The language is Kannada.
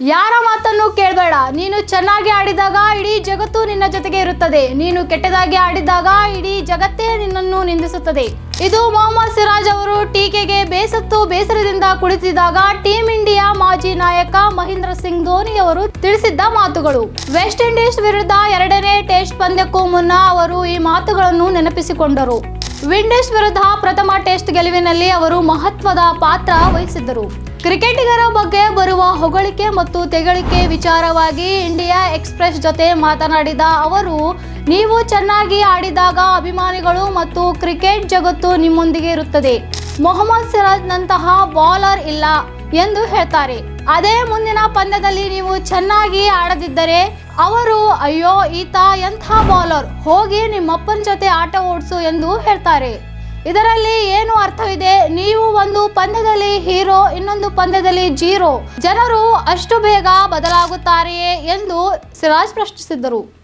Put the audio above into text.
ಯಾರ ಮಾತನ್ನು ಕೇಳಬೇಡ. ನೀನು ಚೆನ್ನಾಗಿ ಆಡಿದಾಗ ಇಡೀ ಜಗತ್ತು ನಿನ್ನ ಜೊತೆಗೆ ಇರುತ್ತದೆ. ನೀನು ಕೆಟ್ಟದಾಗಿ ಆಡಿದಾಗ ಇಡೀ ಜಗತ್ತೇ ನಿನ್ನನ್ನು ನಿಂದಿಸುತ್ತದೆ. ಇದು ಮೊಹಮ್ಮದ್ ಸಿರಾಜ್ ಅವರು ಟೀಕೆಗೆ ಬೇಸರದಿಂದ ಕುಳಿತಿದ್ದಾಗ ಟೀಂ ಇಂಡಿಯಾ ಮಾಜಿ ನಾಯಕ ಮಹೇಂದ್ರ ಸಿಂಗ್ ಧೋನಿ ಅವರು ತಿಳಿಸಿದ್ದ ಮಾತುಗಳು. ವೆಸ್ಟ್ ಇಂಡೀಸ್ ವಿರುದ್ಧ 2ನೇ ಟೆಸ್ಟ್ ಪಂದ್ಯಕ್ಕೂ ಮುನ್ನ ಅವರು ಈ ಮಾತುಗಳನ್ನು ನೆನಪಿಸಿಕೊಂಡರು. ವಿಂಡೀಸ್ ವಿರುದ್ಧ ಪ್ರಥಮ ಟೆಸ್ಟ್ ಗೆಲುವಿನಲ್ಲಿ ಅವರು ಮಹತ್ವದ ಪಾತ್ರ ವಹಿಸಿದ್ದರು. ಕ್ರಿಕೆಟಿಗರ ಬಗ್ಗೆ ಬರುವ ಹೊಗಳಿಕೆ ಮತ್ತು ತೆಗಳಿಕೆ ವಿಚಾರವಾಗಿ ಇಂಡಿಯಾ ಎಕ್ಸ್‌ಪ್ರೆಸ್ ಜೊತೆ ಮಾತನಾಡಿದ ಅವರು, ನೀವು ಚೆನ್ನಾಗಿ ಆಡಿದಾಗ ಅಭಿಮಾನಿಗಳು ಮತ್ತು ಕ್ರಿಕೆಟ್ ಜಗತ್ತು ನಿಮ್ಮೊಂದಿಗೆ ಇರುತ್ತದೆ. ಮೊಹಮ್ಮದ್ ಸಿರಾಜ್ ನಂತಹ ಬೌಲರ್ ಇಲ್ಲ ಎಂದು ಹೇಳ್ತಾರೆ. ಅದೇ ಮುಂದಿನ ಪಂದ್ಯದಲ್ಲಿ ನೀವು ಚೆನ್ನಾಗಿ ಆಡದಿದ್ದರೆ ಅವರು ಅಯ್ಯೋ ಈತ ಎಂಥ ಬೌಲರ್, ಹೋಗಿ ನಿಮ್ಮಪ್ಪನ ಜೊತೆ ಆಟ ಓಡಿಸು ಎಂದು ಹೇಳ್ತಾರೆ. ಇದರಲ್ಲಿ ಏನು ಅರ್ಥವಿದೆ? ನೀವು ಒಂದು ಪಂದ್ಯದಲ್ಲಿ ಹೀರೋ, ಇನ್ನೊಂದು ಪಂದ್ಯದಲ್ಲಿ ಜೀರೋ. ಜನರು ಅಷ್ಟು ಬೇಗ ಬದಲಾಗುತ್ತಾರೆಯೇ ಎಂದು ಸಿರಾಜ್ ಪ್ರಶ್ನಿಸಿದ್ದರು.